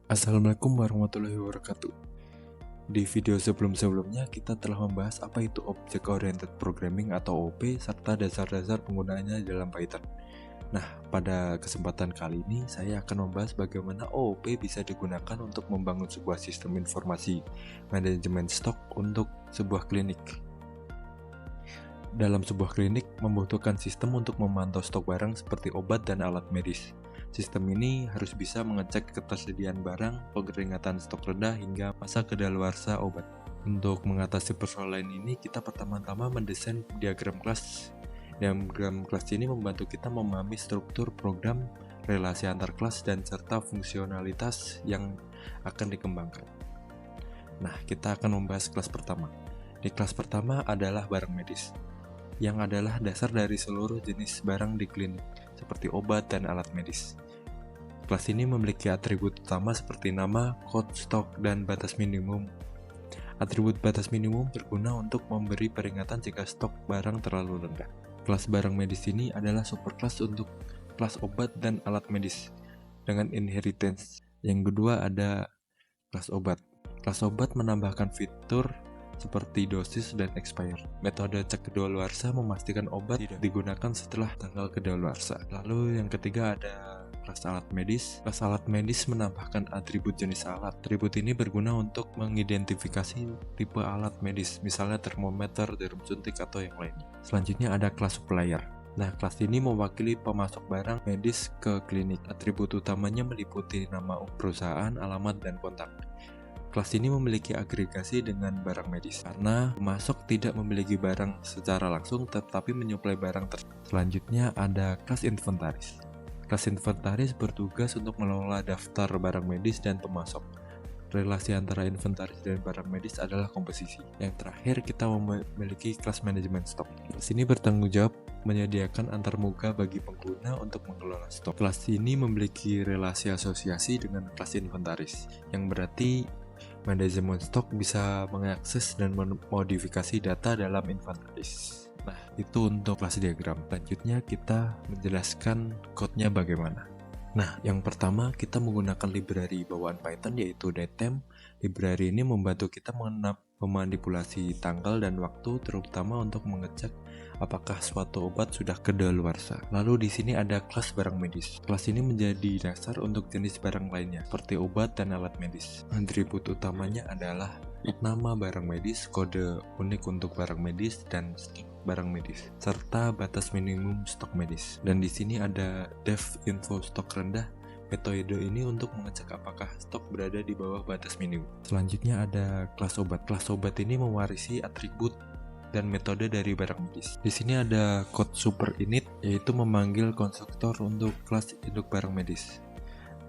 Assalamualaikum warahmatullahi wabarakatuh. Di video sebelum-sebelumnya kita telah membahas apa itu Object Oriented Programming atau OOP serta dasar-dasar penggunaannya dalam Python. Nah, pada kesempatan kali ini saya akan membahas bagaimana OOP bisa digunakan untuk membangun sebuah sistem informasi manajemen stok untuk sebuah klinik. Dalam sebuah klinik membutuhkan sistem untuk memantau stok barang seperti obat dan alat medis. Sistem ini harus bisa mengecek ketersediaan barang, pengeringatan stok rendah, hingga masa kedaluarsa obat. Untuk mengatasi persoalan ini, kita pertama-tama mendesain diagram kelas. Diagram kelas ini membantu kita memahami struktur program, relasi antar kelas, dan serta fungsionalitas yang akan dikembangkan. Nah, kita akan membahas kelas pertama. Di kelas pertama adalah barang medis, yang adalah dasar dari seluruh jenis barang di klinik, seperti obat dan alat medis. Kelas ini memiliki atribut utama seperti nama, kode, stok, dan batas minimum. Atribut batas minimum berguna untuk memberi peringatan jika stok barang terlalu rendah. Kelas barang medis ini adalah superkelas untuk kelas obat dan alat medis dengan inheritance. Yang kedua ada kelas obat. Kelas obat menambahkan fitur seperti dosis dan expire. Metode cek kedaluarsa memastikan obat tidak digunakan setelah tanggal kedaluarsa. Lalu yang ketiga ada kelas alat medis. Kelas alat medis menambahkan atribut jenis alat. Atribut ini berguna untuk mengidentifikasi tipe alat medis, misalnya termometer, jarum suntik, atau yang lainnya. Selanjutnya ada kelas supplier. Nah, kelas ini mewakili pemasok barang medis ke klinik. Atribut utamanya meliputi nama perusahaan, alamat, dan kontak. Kelas ini memiliki agregasi dengan barang medis karena pemasok tidak memiliki barang secara langsung tetapi menyuplai barang tersebut. Selanjutnya ada kelas inventaris. Kelas inventaris bertugas untuk mengelola daftar barang medis dan pemasok. Relasi antara inventaris dan barang medis adalah komposisi. Yang terakhir kita memiliki kelas manajemen stok. Kelas ini bertanggung jawab menyediakan antarmuka bagi pengguna untuk mengelola stok. Kelas ini memiliki relasi asosiasi dengan kelas inventaris, yang berarti manajemen stok bisa mengakses dan memodifikasi data dalam inventaris. Nah, itu untuk kelas diagram. Selanjutnya kita menjelaskan code-nya bagaimana. Nah, yang pertama kita menggunakan library bawaan Python yaitu datetime. Library ini membantu kita memanipulasi tanggal dan waktu, terutama untuk mengecek apakah suatu obat sudah kedaluarsa. Lalu di sini ada kelas barang medis. Kelas ini menjadi dasar untuk jenis barang lainnya, seperti obat dan alat medis. Atribut utamanya adalah nama barang medis, kode unik untuk barang medis, dan stok barang medis, serta batas minimum stok medis. Dan di sini ada dev info stok rendah. Metode ini untuk mengecek apakah stok berada di bawah batas minimum. Selanjutnya ada kelas obat. Kelas obat ini mewarisi atribut dan metode dari barang medis. Di sini ada code super init, yaitu memanggil konstruktor untuk kelas induk barang medis.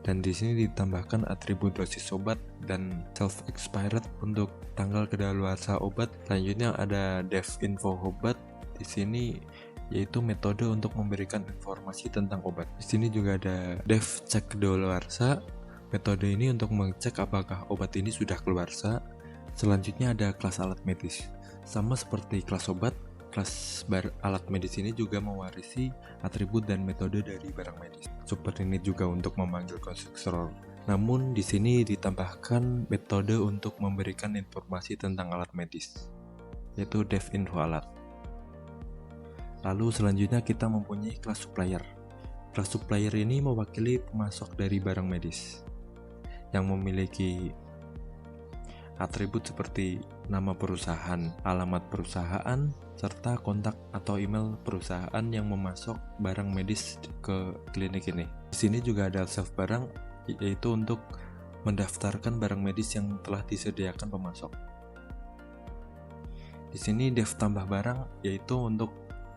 Dan di sini ditambahkan atribut dosis obat dan self expired untuk tanggal kedaluarsa obat. Selanjutnya ada dev info obat. Di sini yaitu metode untuk memberikan informasi tentang obat. Di sini juga ada dev cek kedaluarsa. Metode ini untuk mengecek apakah obat ini sudah keluarsa. Selanjutnya ada kelas alat medis. Sama seperti kelas obat, kelas alat medis ini juga mewarisi atribut dan metode dari barang medis. Super ini juga untuk memanggil konstruktor. Namun di sini ditambahkan metode untuk memberikan informasi tentang alat medis, yaitu dev info alat. Lalu selanjutnya kita mempunyai kelas supplier. Kelas supplier ini mewakili pemasok dari barang medis yang memiliki atribut seperti nama perusahaan, alamat perusahaan, serta kontak atau email perusahaan yang memasok barang medis ke klinik ini. Di sini juga ada self barang, yaitu untuk mendaftarkan barang medis yang telah disediakan pemasok. Di sini dev tambah barang, yaitu untuk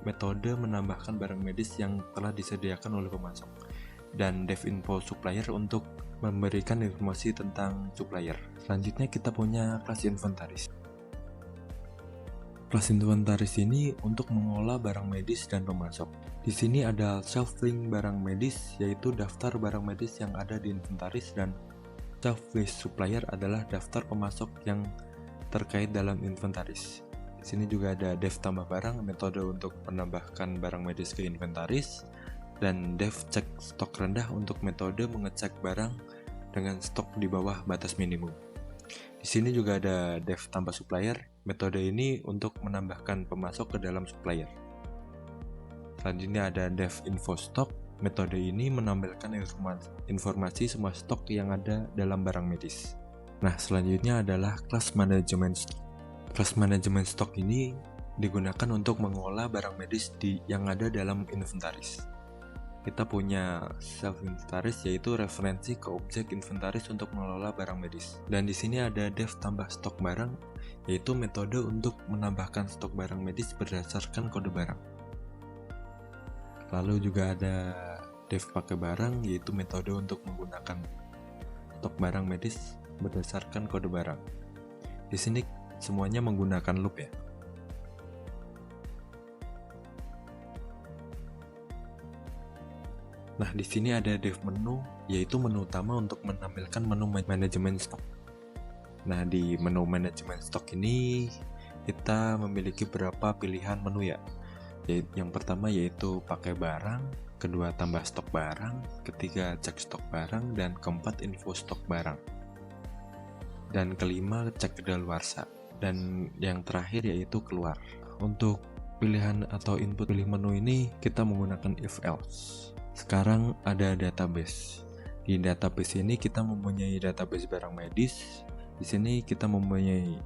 metode menambahkan barang medis yang telah disediakan oleh pemasok. Dan dev info supplier untuk memberikan informasi tentang supplier. Selanjutnya kita punya kelas inventaris. Kelas inventaris ini untuk mengolah barang medis dan pemasok. Di sini ada self-link barang medis, yaitu daftar barang medis yang ada di inventaris, dan self-list supplier adalah daftar pemasok yang terkait dalam inventaris. Di sini juga ada dev tambah barang, metode untuk menambahkan barang medis ke inventaris, dan dev cek stok rendah untuk metode mengecek barang dengan stok di bawah batas minimum. Di sini juga ada dev tambah supplier. Metode ini untuk menambahkan pemasok ke dalam supplier. Selanjutnya ada dev info stock. Metode ini menampilkan informasi semua stok yang ada dalam barang medis. Nah, selanjutnya adalah class management stock. Class management stock ini digunakan untuk mengolah barang medis yang ada dalam inventaris. Kita punya self inventaris, yaitu referensi ke objek inventaris untuk mengelola barang medis. Dan di sini ada dev tambah stok barang, yaitu metode untuk menambahkan stok barang medis berdasarkan kode barang. Lalu juga ada dev pakai barang, yaitu metode untuk menggunakan stok barang medis berdasarkan kode barang. Di sini semuanya menggunakan loop ya. Nah, di sini ada dev menu, yaitu menu utama untuk menampilkan menu manajemen stok. Nah, di menu manajemen stok ini kita memiliki beberapa pilihan menu ya. Yang pertama yaitu pakai barang, kedua tambah stok barang, ketiga cek stok barang, dan keempat info stok barang. Dan kelima cek kedaluarsa. Dan yang terakhir yaitu keluar. Untuk pilihan atau input pilih menu ini kita menggunakan if else. Sekarang ada database. Di database ini kita mempunyai database barang medis. Di sini kita mempunyai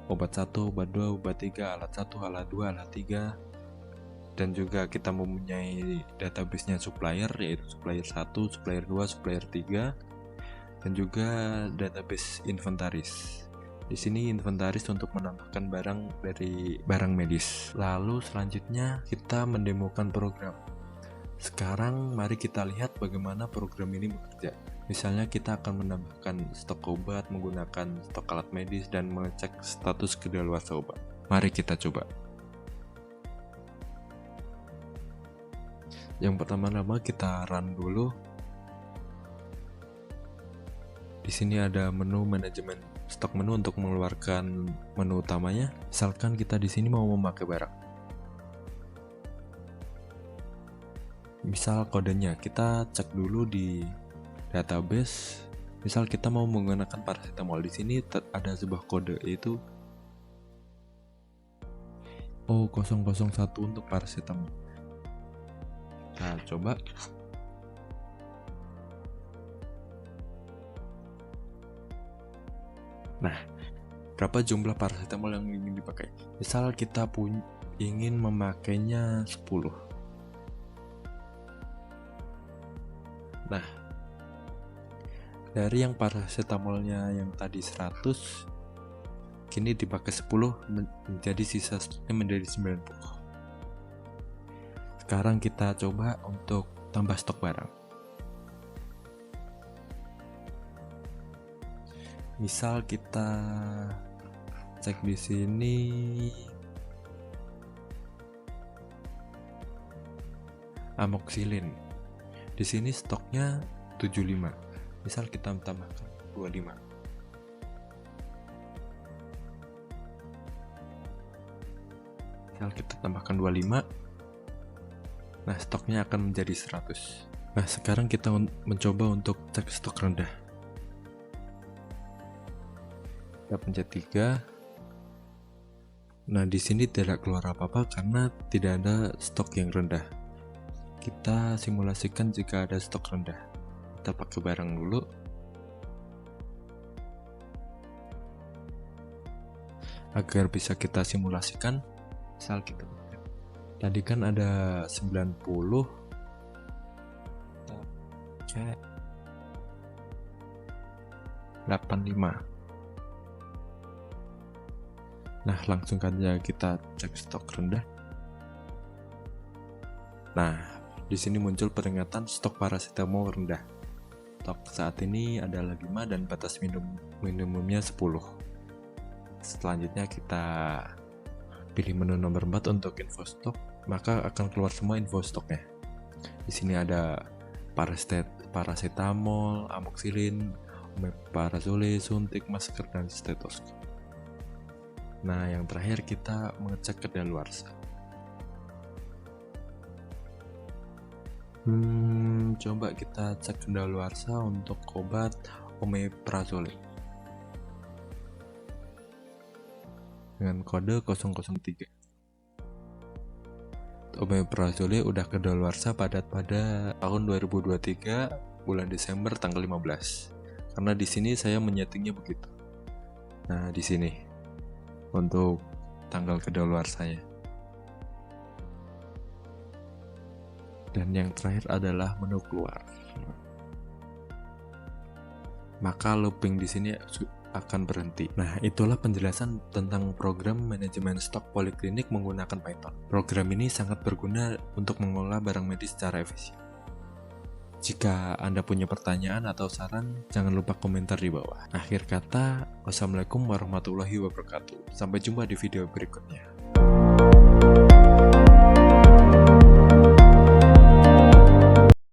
obat 1, obat 2, obat 3, alat 1, alat 2, alat 3. Dan juga kita mempunyai database-nya supplier, yaitu supplier 1, supplier 2, supplier 3. Dan juga database inventaris. Di sini inventaris untuk menambahkan barang dari barang medis. Lalu selanjutnya kita mendemokan program. Sekarang mari kita lihat bagaimana program ini bekerja. Misalnya kita akan menambahkan stok obat menggunakan stok alat medis dan mengecek status kedaluarsa obat. Mari kita coba. Yang pertama-tama kita run dulu. Di sini ada menu manajemen stok menu untuk mengeluarkan menu utamanya. Misalkan kita di sini mau memakai barang. Misal kodenya kita cek dulu di database. Misal kita mau menggunakan paracetamol, di sini ada sebuah kode yaitu O001 untuk paracetamol. Nah, coba. Nah, berapa jumlah paracetamol yang ingin dipakai? Misal kita ingin memakainya 10. Nah, dari yang paracetamolnya yang tadi 100, kini dipakai 10, menjadi sisa stoknya menjadi 90. Sekarang kita coba untuk tambah stok barang. Misal kita cek di sini amoxicillin. Di sini stoknya 75. Misal kita tambahkan 25. Misal kita tambahkan 25. Nah, stoknya akan menjadi 100. Nah, sekarang kita mencoba untuk cek stok rendah. Kita pencet 3. Nah, di sini tidak keluar apa-apa karena tidak ada stok yang rendah. Kita simulasikan jika ada stok rendah. Kita pakai barang dulu. Agar bisa kita simulasikan, misal kita tadi kan ada 90. Cek 85. Nah, langsung saja kita cek stok rendah. Nah, di sini muncul peringatan stok paracetamol rendah. Stok saat ini adalah 5 dan batas minimumnya 10. Selanjutnya kita pilih menu nomor 4 untuk info stok, maka akan keluar semua info stoknya. Di sini ada paracetamol, amoxicillin, omeprazole, suntik, masker, dan stetoskop. Nah, yang terakhir kita mengecek kedaluarsa. Coba kita cek kedaluarsa untuk obat omeprazole dengan kode 003. Omeprazole udah kedaluarsa pada tahun 2023 bulan Desember tanggal 15. Karena di sini saya menyetingnya begitu. Nah, di sini untuk tanggal kedaluarsanya. Dan yang terakhir adalah menu keluar. Maka looping di sini akan berhenti. Nah, itulah penjelasan tentang program manajemen stok poliklinik menggunakan Python. Program ini sangat berguna untuk mengelola barang medis secara efisien. Jika Anda punya pertanyaan atau saran, jangan lupa komentar di bawah. Akhir kata, wassalamualaikum warahmatullahi wabarakatuh. Sampai jumpa di video berikutnya.